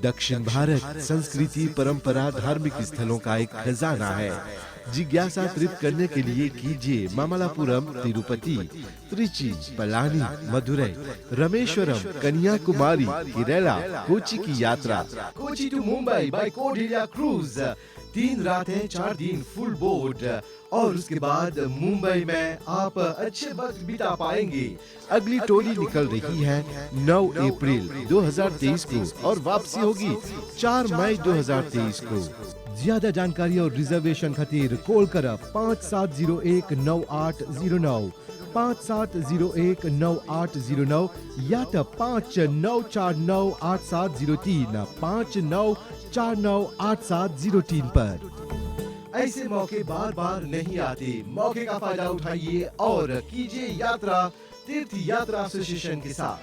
दक्षिण भारत संस्कृति, परंपरा, धार्मिक स्थलों का एक खजाना है। जिज्ञासा तृप्त करने के लिए कीजिए मामल्लापुरम, तिरुपति, त्रिची, पलानी, मदुरई, रामेश्वरम, कन्याकुमारी, केरला, कोची की यात्रा। Kochi to Mumbai by Cordelia cruise, 3 रातें 4 दिन फुल बोर्ड, और उसके बाद मुंबई में आप अच्छे वक्त बिता पाएंगे। अगली टोली निकल रही है 9 अप्रैल 2023 को और वापसी होगी 4 मई 2023 को। ज्यादा जानकारी और रिजर्वेशन खातिर कॉल करा 57019809, 57019809 या तो 59498703, 59498703 पर। ऐसे मौके बार बार नहीं आते। मौके का फायदा उठाइए और कीजिए यात्रा तीर्थ यात्रा एसोसिएशन के साथ।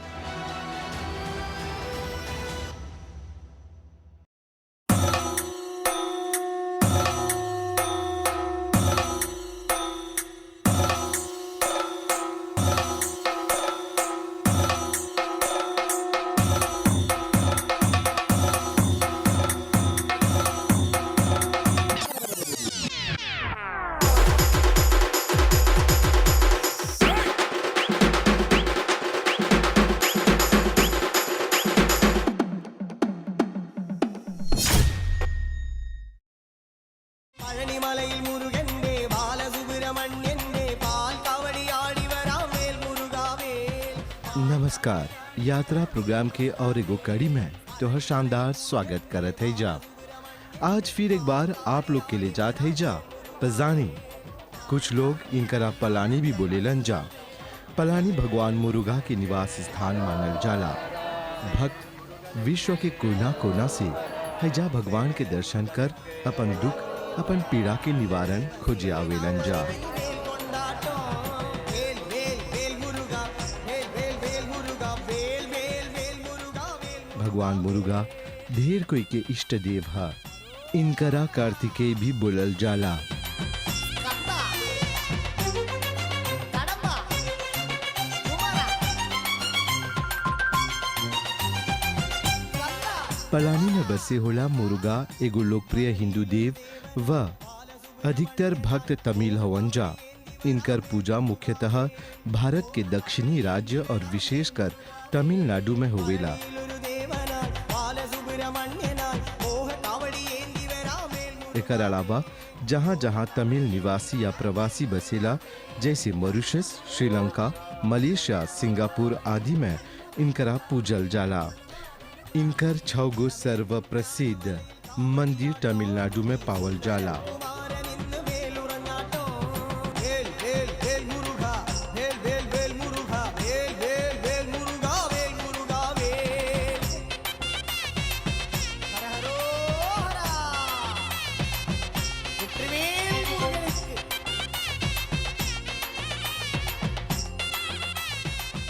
नमस्कार, यात्रा प्रोग्राम के और एगो कड़ी में तोहर शानदार स्वागत करत है जा। आज फिर एक बार आप लोग के लिए जात है जा पजानी। कुछ लोग इनकरा पलानी भी बोलेलन जा। पलानी भगवान मुरुगा के निवास स्थान मानल जाला। भक्त विश्व के कोना कोना से है जा भगवान के दर्शन कर अपन दुख, अपन पीड़ा के निवारण खोजे आवेलन जा। भगवान मुरुगा ढेर कोई के इष्ट देव है। इनकरा कार्तिकेय भी बोलल जाला। पलानी में बसे होला मुरुगा एगो लोकप्रिय हिंदू देव व अधिकतर भक्त तमिल हवन जा। इनकर पूजा मुख्यतः भारत के दक्षिणी राज्य और विशेषकर तमिलनाडु में होवेला। एकर अलावा जहाँ जहाँ तमिल निवासी या प्रवासी बसेला, जैसे मॉरिशस, श्रीलंका, मलेशिया, सिंगापुर आदि में इनकरा पूजल जाला। इनकर 6 गो सर्व प्रसिद्ध मंदिर तमिलनाडु में पावल जाला।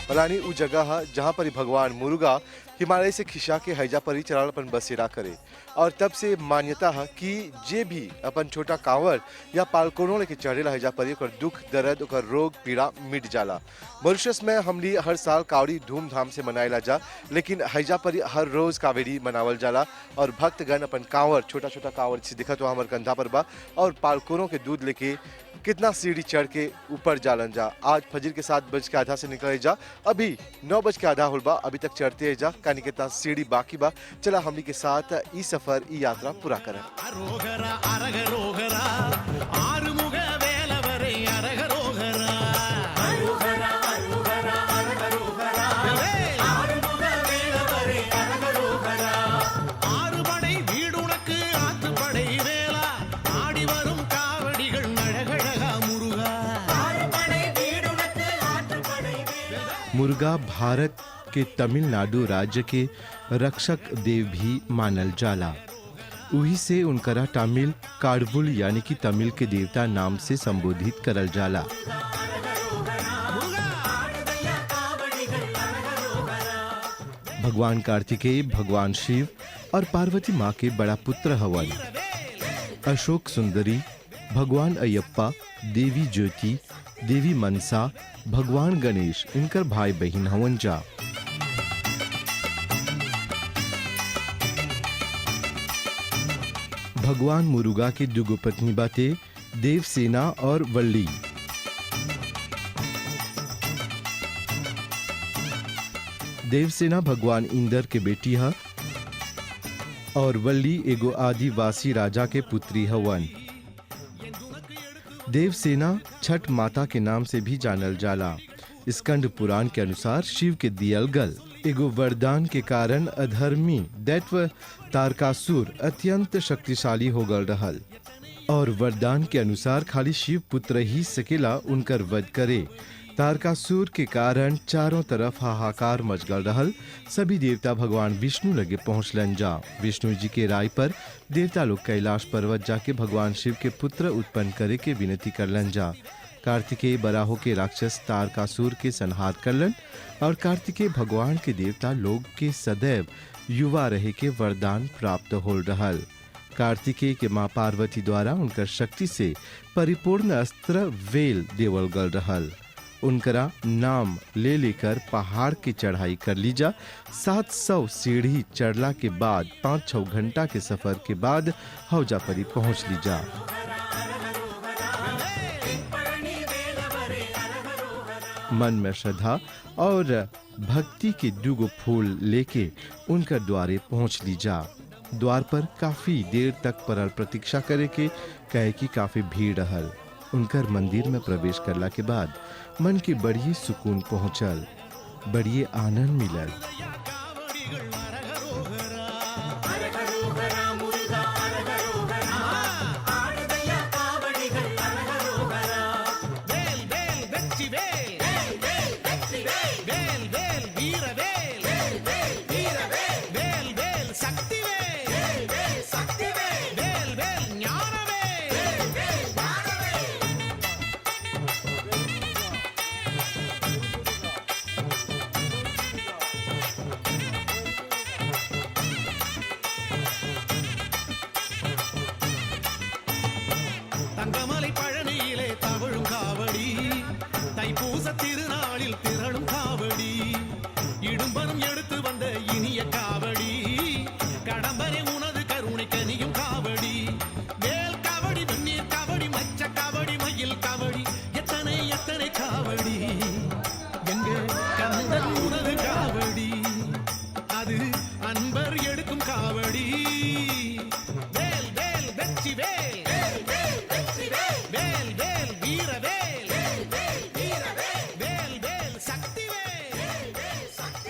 पलानी उ जगह है जहाँ पर भगवान मुरुगा हिमालय से खिंचा के हैजा पर ही चढ़ाल अपन बसेरा करे। और तब से मान्यता है कि जे भी अपन छोटा कांवर या पालकोनों लेके चढ़ेला हैजा पर ओकर दुख दर्द, ओकर रोग पीड़ा मिट जाला। मॉरिशस में हमली हर साल कावड़ी धूमधाम से मनाएला जा, लेकिन हैजा पर हर रोज कावेरी मनावल जाला। और भक्तगण अपन कांवर, छोटा छोटा कांवर से दिखत हुआ हमारे कंधा पर बा, और पालकोनों के दूध लेके कितना सीढ़ी चढ़ के ऊपर जालन जा। आज फजर के 7:10 से निकले जा, अभी 9:10 होल बा, अभी तक चढ़ते है जा। कानी कितना सीढ़ी बाकी बा। चला हमनी के साथ ई सफर, ई यात्रा पूरा करें। मुरुगा भारत के तमिलनाडु राज्य के रक्षक देव भी मानल जाला। वही से उनकरा तमिल काडवुल यानी कि तमिल के देवता नाम से संबोधित करल जाला। भगवान कार्तिकेय भगवान शिव और पार्वती माँ के बड़ा पुत्र हवन। अशोक सुंदरी, भगवान अयप्पा, देवी ज्योति, देवी मनसा, भगवान गणेश इनकर भाई बहन हवन जा। भगवान मुरुगा के दुगो पत्नी बाटे देवसेना और वल्ली। देवसेना भगवान इंद्र के बेटी है और वल्ली एगो आदिवासी राजा के पुत्री हवन। देवसेना छठ माता के नाम से भी जानल जाला। स्कंद पुराण के अनुसार शिव के दियल गल एगो वरदान के कारण अधर्मी दैत्य तारकासुर अत्यंत शक्तिशाली हो गल रहल और वरदान के अनुसार खाली शिव पुत्र ही सकेला उनकर वध करे। तारकासुर के कारण चारों तरफ हाहाकार मच गल रहल। सभी देवता भगवान विष्णु लगे पहुंचलन जा। विष्णु जी के राय पर देवता लोग कैलाश पर्वत जाके भगवान शिव के पुत्र उत्पन्न करे के विनती करलन जा। कार्तिकेय बराहो के राक्षस तारकासुर के संहार करलन और कार्तिकेय भगवान के देवता लोग के सदैव युवा रहे के वरदान प्राप्त हो रहल। कार्तिकेय के माँ पार्वती द्वारा उनकर शक्ति से परिपूर्ण अस्त्र वेल देवल गल रहल। उनकरा नाम ले लेकर पहाड़ की चढ़ाई कर लीजा। 700 सीढ़ी चढ़ला के बाद 5-6 घंटा के सफर के बाद हौजा परी पहुंच लीजा। मन में श्रद्धा और भक्ति के दुगो फूल लेके उनका द्वारे पहुंच लीजा। द्वार पर काफी देर तक परल प्रतीक्षा करे के कहे कि काफी भीड़ रहल। उनकर मंदिर में प्रवेश करला के बाद मन के बड़ी सुकून पहुंचल, बड़ी आनंद मिलल।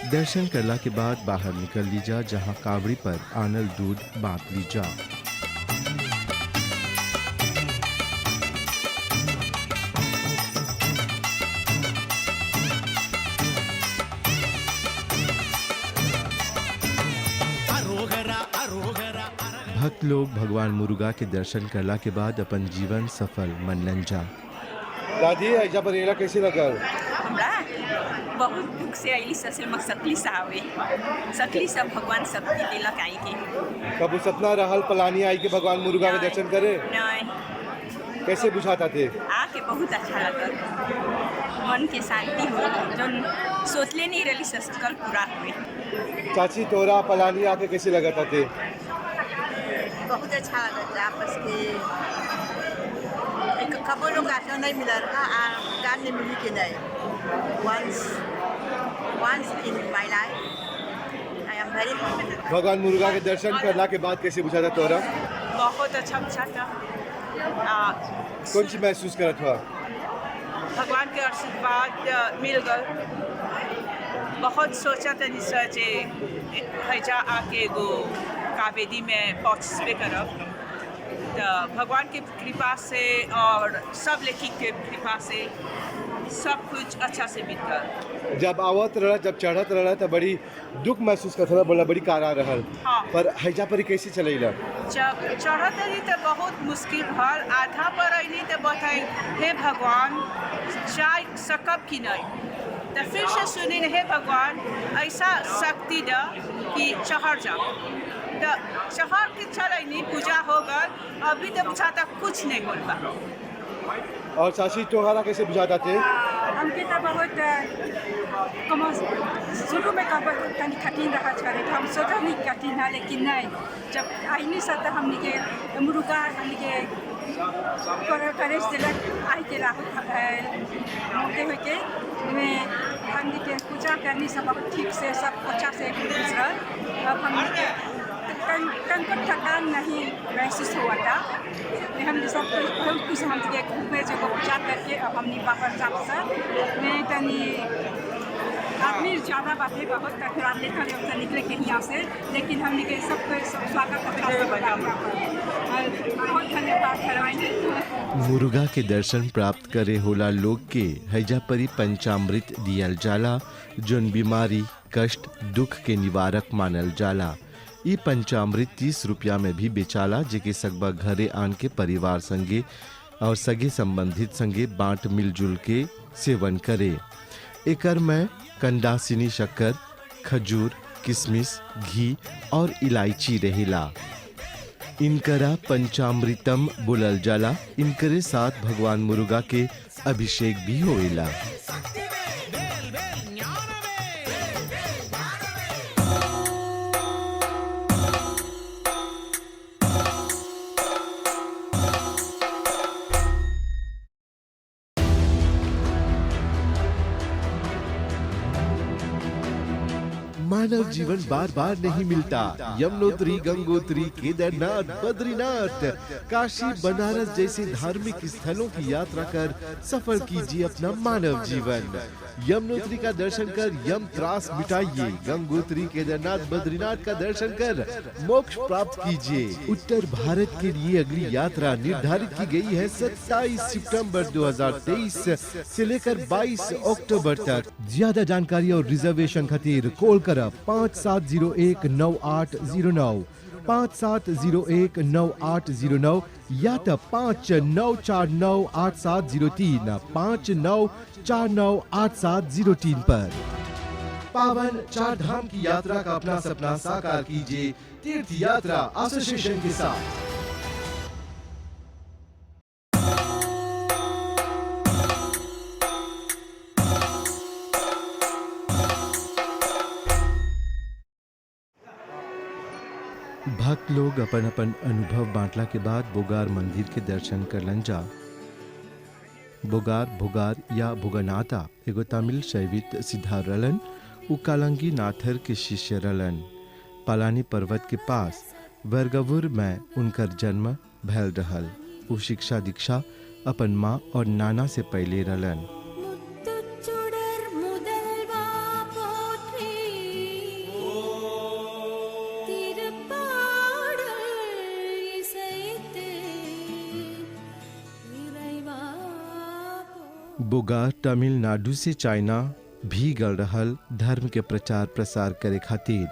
दर्शन करला के बाद बाहर निकल लीजा, जहाँ कावड़ी पर आनल दूध बांट लीजा। भक्त लोग भगवान मुरुगा के दर्शन करला के बाद अपन जीवन सफल मनलन जा। दादी ऐजा पर एला कैसे लगल? हमरा बहुत दुख से अली ससुर मक सकली सावे सकली सब भगवान शक्ति दिलक आई के। कबू सपना रहल पलानी आई के भगवान मुरुगा के दर्शन करे? नहीं। कैसे बुझाता थे? आके बहुत अच्छा लगल, मन के शांति हो, जो सोचले नहीं रही सकल पूरा हुए। चाची तोरा पलानी आके कैसे लगता थे? बहुत अच्छा लगता आपस के एक कबो लोग आशा नहीं मिला गान नहीं मिली के नहीं। once in my life I am very happy। भगवान मुरुगा के दर्शन करला के बाद कैसे बुझाता तोरा? बहुत अच्छा बुझा था। कौन सी महसूस करत हुआ? भगवान के आशीर्वाद मिल गल। बहुत सोचा था निश्चय हैजा आके गो कावेदी में पार्टिसिपेट करब, तो भगवान के कृपा से और सब लेखी के कृपा से सब कुछ अच्छा से बीतल। जब आवत रहा, जब चढ़त रहा तो बड़ी दुख महसूस करता, बोला बड़ी कारा रहल। हाँ। पर हैजा पर कैसे चलेला? जब चढ़त रही तो बहुत मुश्किल भल, आधा पर अली तो बताई हे भगवान जाय सकब कि नहीं, तो फिर से सुनी हे भगवान ऐसा शक्ति द कि चढ़ जाओ, तो चढ़ के चल पूजा हो गल। अभी तो बुझाता कुछ नहीं हो पा। और चाची त्योहार कैसे बुझाता थे? हमके तो बहुत शुरू में कहीं कठिन रहा छे हम सोचा नहीं कठिन है लेकिन नहीं जब आई नहीं सकता हमने के मुर्गा हमने के करे दिलक आई के मोटे हो के में हमने के पूजा करनी सब बहुत ठीक से सब अच्छा से गुजरा। अब हमने के कहीं थकान नहीं महसूस हुआ था। हमने सब बहुत कुछ हम घूमे जगह पूजा करके अब हमने बाहर जाकर मैं कहीं आदमी ज़्यादा बातें बहुत टकरार लेकर से निकले के यहाँ से लेकिन हमने के सबको स्वागत अच्छा से बना बहुत धन्यवाद करवाएंगे। मुर्गा के दर्शन प्राप्त करे होला लोग के हैजा परी पंचामृत दियल जाला जोन बीमारी कष्ट दुख के निवारक मानल जाला। ई पंचामृत 30 रुपया में भी बेचाला जेके सकबा घरे आन के परिवार संगे और सगे संबंधित संगे बांट मिलजुल के सेवन करे। एकर में कंडासिनी शक्कर खजूर किशमिश घी और इलायची रहेला। इनकरा पंचामृतम बुलल जाला। इनकरे साथ भगवान मुर्गा के अभिषेक भी होएला। मानव जीवन बार बार नहीं मिलता। यमुनोत्री गंगोत्री केदारनाथ बद्रीनाथ काशी बनारस जैसे धार्मिक स्थलों की यात्रा कर सफल कीजिए अपना मानव जीवन। यमुनोत्री का दर्शन कर यम त्रास मिटाइए। गंगोत्री केदारनाथ बद्रीनाथ का दर्शन कर मोक्ष प्राप्त कीजिए। उत्तर भारत के लिए अगली यात्रा निर्धारित की गई है 27 सितंबर 2023 से लेकर 22 अक्टूबर तक। ज्यादा जानकारी और रिजर्वेशन खातिर कॉल कर 57019809 57019809 या तो 59498703 59498703 पर। पावन चार धाम की यात्रा का अपना सपना साकार कीजिए तीर्थ यात्रा एसोसिएशन के साथ। भक्त लोग अपन अपन अनुभव बांटला के बाद बोगार मंदिर के दर्शन करलन जा। बोगार भुगार या भुगनाता एगो तमिल शैवित सिद्धा रलन। उ कालंगी नाथर के शिष्य रलन। पलानी पर्वत के पास वर्गवुर में उनकर जन्म भैल रहल। उ शिक्षा दीक्षा अपन माँ और नाना से पहले रलन। बोगार तमिलनाडु से चाइना भी गल रहल धर्म के प्रचार प्रसार करे खातिर।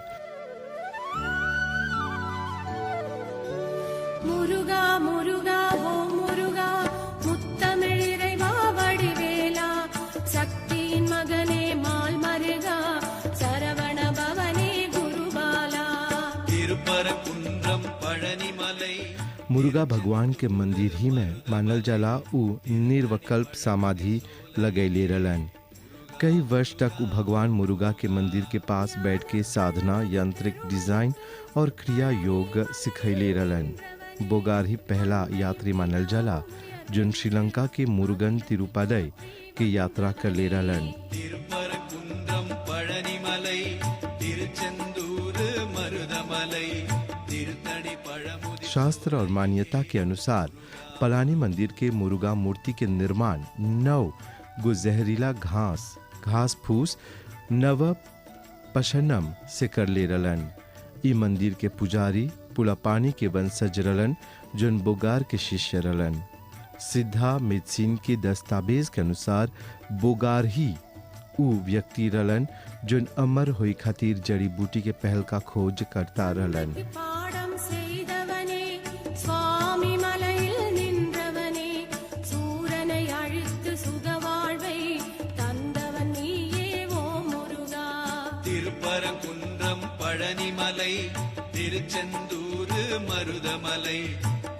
मुरुगा मुरुगा हो मुरुगा मुत्तमिळिरै वावडिवेला शक्तिயின் मगने माल मरुगा सरवण भवने गुरुबाला तिरुपरकुंड्रम पழனிமலை। मुर्गा भगवान के मंदिर ही में मानल जाला उ निर्विकल्प समाधि लगैले रहलन। कई वर्ष तक उ भगवान मुर्गा के मंदिर के पास बैठ के साधना यांत्रिक डिजाइन और क्रिया योग सिखैले रहलन। बोगार ही पहला यात्री मानल जाला जोन श्रीलंका के मुरुगन तिरुपदय के यात्रा कर ले रहलन। तिरुपरकुंड्रम पழனிமலை तिरुचेंदूर मरुदमலை तिरुतड़ी पழमुदि। शास्त्र और मान्यता के अनुसार पलानी मंदिर के मुर्गा मूर्ति के निर्माण 9 जहरीला घास फूस नव पशनम से कर ले रलन। ई मंदिर के पुजारी पुलापानी के वंशज रलन जोन बोगार के शिष्य रलन। सिद्धा मेडिसिन के दस्तावेज के अनुसार बोगार ही उ व्यक्ति रलन जोन अमर होई खातिर जड़ी बूटी के पहल का खोज करता रलन। திருப்பரங்குன்றம் பழனிமலை திருச்செந்தூர் மருதமலை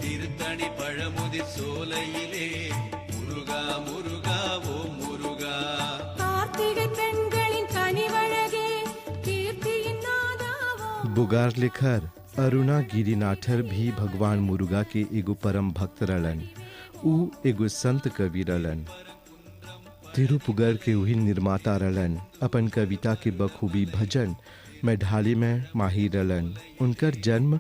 திருத்தணி பழமுதிர் சோலையிலே முருகா முருகா ஓம் முருகா. கார்த்திகை பெண்களின் கனிவழகே கீர்த்தியின் நாதாவோ. बुगार लिखर अरुणा गिरिनाथर भी भगवान मुरुगा के एगो परम भक्त रलन। ऊ एगो संत कवि रलन। तिरुपुगर के वही निर्माता रलन। अपन कविता के बखूबी भजन में ढाली में माहिर रलन। उनकर जन्म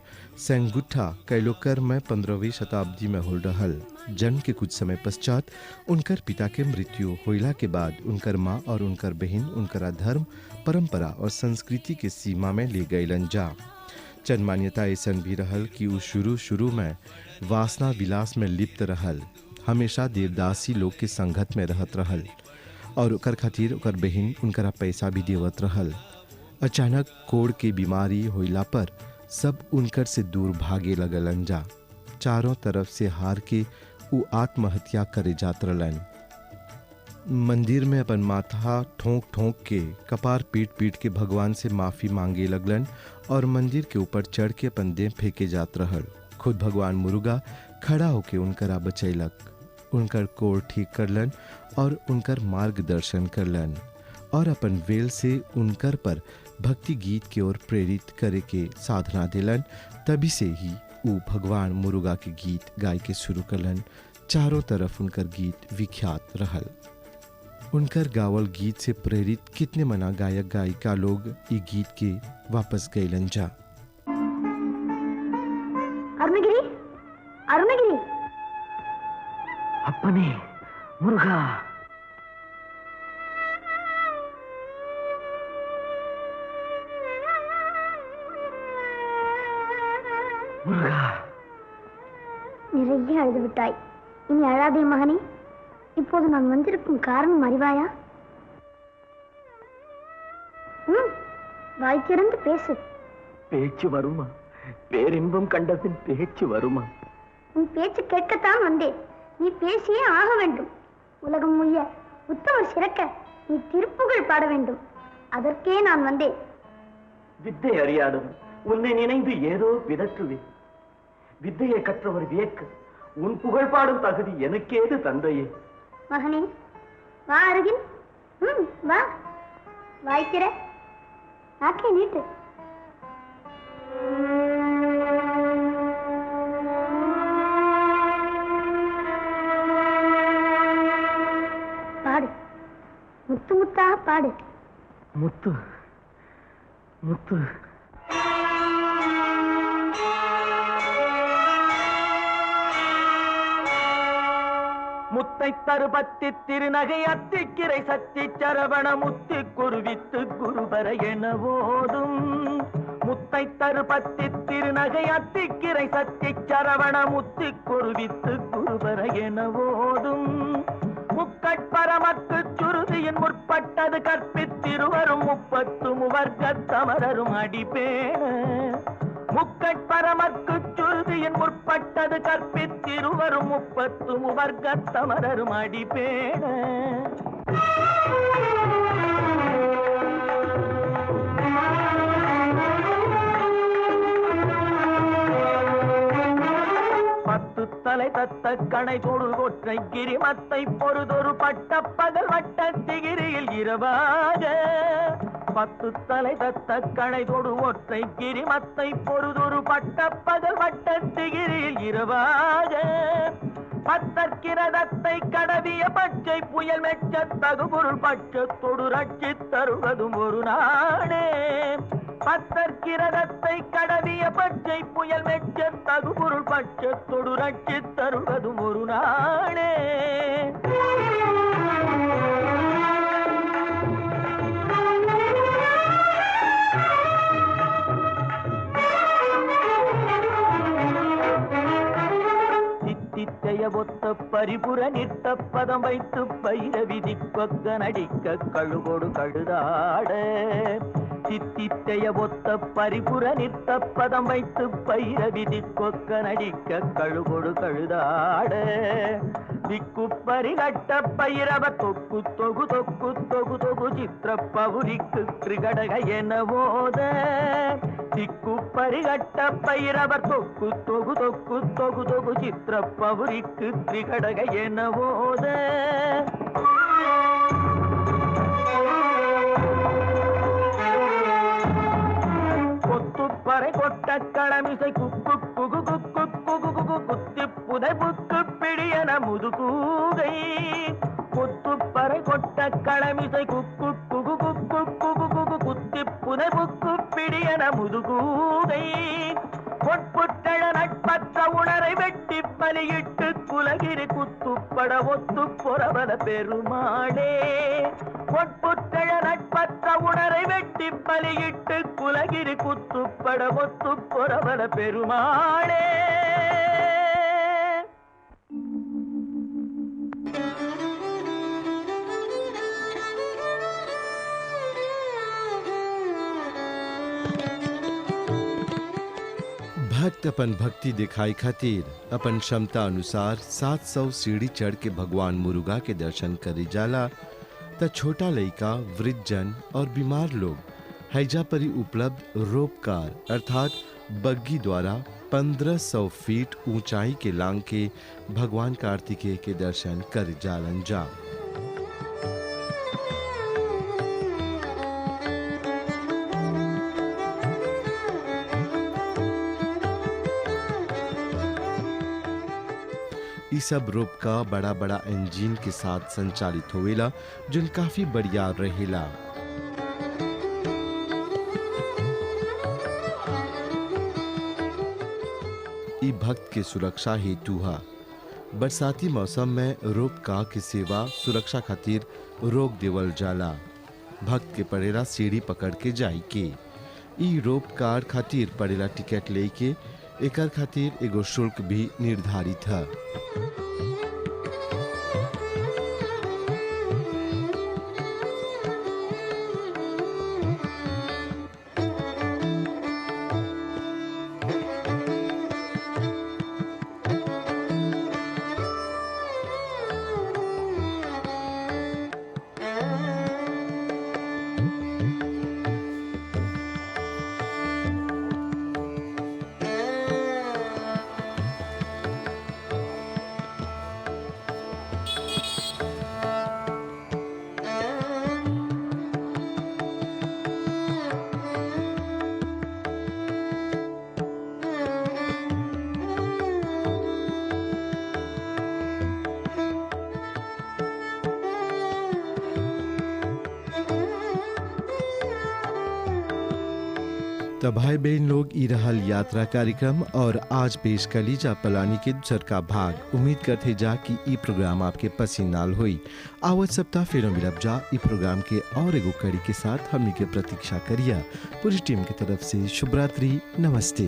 सेंगुट्ठा कैलोकर में 15वीं शताब्दी में हो रहल। जन्म के कुछ समय पश्चात उनकर पिता के मृत्यु होइला के बाद उनकर माँ और उनकर बहन उनकरा धर्म परंपरा और संस्कृति के सीमा में ले गईलन जा। चंद मान्यता ऐसन भी रहल कि उ शुरू में वासना विलास में लिप्त रहल, हमेशा देवदासी लोग के संगत में रहत रहल और ओकर खातिर ओकर बहन उनकरा पैसा भी देवत रहल। अचानक कोड़ के बीमारी होइला पर सब उनकर से दूर भागे लगलन जा। चारों तरफ से हार के उ आत्महत्या करे जात रहलन। मंदिर में अपन माथा ठोंक ठोंक के कपार पीट पीट के भगवान से माफ़ी मांगे लगलन और मंदिर के ऊपर चढ़ के अपन देह फेंके जात रहल। खुद भगवान मुरुगा खड़ा होके उनकरा बचैलक, उनकर कोर ठीक करलन और उनकर मार्गदर्शन करलन और अपन वेल से उनकर पर भक्ति गीत की ओर प्रेरित करे के साधना दिलन। तभी से ही उ भगवान मुरुगा के गीत गाय के शुरू करलन। चारों तरफ उनकर गीत विख्यात रहल। उनकर गावल गीत से प्रेरित कितने मना गायक गायिका लोग ये गीत के वापस गईलन जा। अरुणगिरी, अरुणगिरी, अपने मुर्गा முருகா. நிறைய அழுது விட்டாய், இனி அழாதே மகனே. இப்போது நான் வந்திருக்கும் காரணம் அறிவாயா? வாய் திறந்து பேசு. பேச்சு வருமா? பேரின்பம் கண்டபின் பேச்சு வருமா? உன் பேச்சு கேட்கத்தான் வந்தேன். நீ பேசியே ஆக வேண்டும். உலகம் முய்ய உத்தமர் சிறக்க நீ திருப்புகழ் பாட வேண்டும். அதற்கே நான் வந்தேன். வித்தை அறியாதவன் உன்னை நினைந்து ஏதோ விதற்றுவேன். வித்தையை கற்றவர் வியக்க உன் புகழ் பாடும் தகுதி எனக்கேது தந்தையே. மகனே, வா அருகில். வா, வாய்க்கிற நாக்கை நீட்டு. பாடு, முத்து முத்தா பாடு. முத்து முத்து. முத்தை தருபத்தி திருநகை அத்திக்கிரை சத்தி சரவண முத்தி குருவித்து குருபர என ஓதும். முத்தை தருபத்தி திருநகை அத்திக்கிரை சத்தி சரவண முத்தி குருவித்து குருபர என ஓதும். முக்கட்பரமக்கு சுருதியின் முற்பட்டது கற்பித்திருவரும் 30 முவர்க்கத் தமரரும் அடிபேண. முக்கட்பரமக்கு சுருதியின் முற்பட்டது கற்பித்திருவரும் 30 முவர்க்கத் தமரரும் அடிபேண. பத்து தலை தத்த கணை தொடு ஒற்றை கிரிமத்தை பொறுதொரு பட்ட பகல் வட்ட திகிரியில் இரவாக. 10 தலை தத்த கணை தொடு ஒற்றை கிரிமத்தை பொறுதொரு பட்ட பகல் வட்ட திகிரியில் இரவாக. பத்தற்கிரதத்தை கடவிய பச்சை புயல் மெச்ச தகுபொருள் பட்சத்தொடு ரட்சி தருவதும் ஒரு நாடே. பத்தற்கிரதத்தை கடவிய பச்சை புயல் மெச்ச தகுபொருள் பட்சத்தொடு ரட்சி தருவதும் ஒரு நாடே. ஒத்த பரிபுர நிற்ற பதம் வைத்து பைரவி திப்பக்க நடிக்க கழுகொடு கழுதாட. சித்தித்தைய ஒத்த பரிபுர நிற்ற பதம் வைத்து பைரவி திப்பக்க நடிக்க கழுகொடு கழுதாட. திக்கு பரிகட்ட பைரவ தொக்கு தொகு தொக்கு தொகு தொகு சித்திர பவுரிக்கு திரிகடக என போத. திக்கு പരികട്ട പൈരവർ തൊക്കു തൊകു തൊക്കു തൊകു തൊകു ചിത്രപ്പൗരിക്ക് ത്രികടക എനവോത கொத்துப்பறை கொட்ட களமிசை குக்கு குகு குக்கு குகு குகு குத்தி புதை புக்கு பிடியன முதுகூகை கொத்துப்பறை கொட்ட களமிசை குக்கு குகு குக்கு குகு குகு குத்தி புதை புக்கு பிடியன முதுகூகை பொற்புட்டழ நட்பற்ற உணரை வெட்டி பலியிட்டு குலகிரி குத்துப்பட ஒத்து பொறவல பெருமாளே பொற்புட்டழ நட்பற்ற உணரை வெட்டி பலியிட்டு குலகிரி குத்துப்பட ஒத்து பொறவல பெருமாளே भक्त अपन भक्ति दिखाई खातिर अपन क्षमता अनुसार 700 सीढ़ी चढ़ के भगवान मुरुगा के दर्शन करे जाला त छोटा लइका, वृद्धजन और बीमार लोग हैजा परी उपलब्ध रोप कार अर्थात बग्गी द्वारा 1500 फीट ऊंचाई के लांग के भगवान कार्तिकेय के दर्शन कर जालन जा। ई सब रोप का बड़ा बड़ा इंजन के साथ संचालित होवेला जोन काफी बढ़िया रहेला। ई भक्त के सुरक्षा हेतु हा बरसाती मौसम में रोप का की सेवा सुरक्षा खातिर रोक देवल जाला। भक्त के पड़ेला सीढ़ी पकड़ के जाई के। ई रोप कार खातिर पड़ेला टिकट लेके एकर खातिर एगो शुल्क भी निर्धारित है। तो भाई बहन लोग ई रहल यात्रा कार्यक्रम और आज पेश कली जा पलानी के दूसर का भाग। उम्मीद करते जा कि ई प्रोग्राम आपके पसीनाल हुई। आवत सप्ताह फिर मिलब जा ई प्रोग्राम के और एगो कड़ी के साथ हमनी के प्रतीक्षा करिया। पूरी टीम की तरफ से शुभ रात्रि, नमस्ते।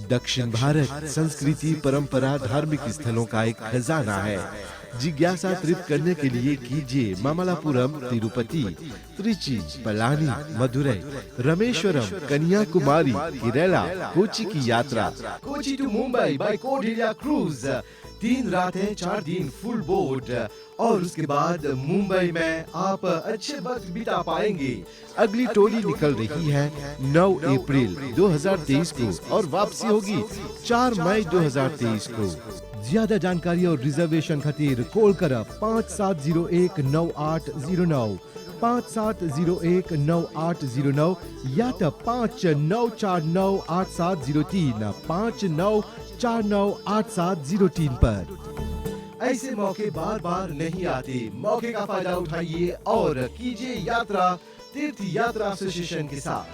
दक्षिण भारत संस्कृति, परंपरा, धार्मिक स्थलों का एक खजाना है। जिज्ञासा तृप्त करने के लिए कीजिए मामल्लापुरम, तिरुपति, त्रिची, पलानी, मदुरई, रामेश्वरम, कन्याकुमारी, केरला, कोची की यात्रा। Kochi to Mumbai by Cordelia cruise, 3 रातें 4 दिन फुल बोर्ड और उसके बाद मुंबई में आप अच्छे वक्त बिता पाएंगे। अगली टोली निकल रही है 9 अप्रैल 2023 को और वापसी होगी 4 मई 2023 को। ज्यादा जानकारी और रिजर्वेशन खातिर कॉल करा 57019809, 57019809 या तो 59498703, 59498703 पर। ऐसे मौके बार बार नहीं आते। मौके का फायदा उठाइए और कीजिए यात्रा तीर्थ यात्रा एसोसिएशन के साथ।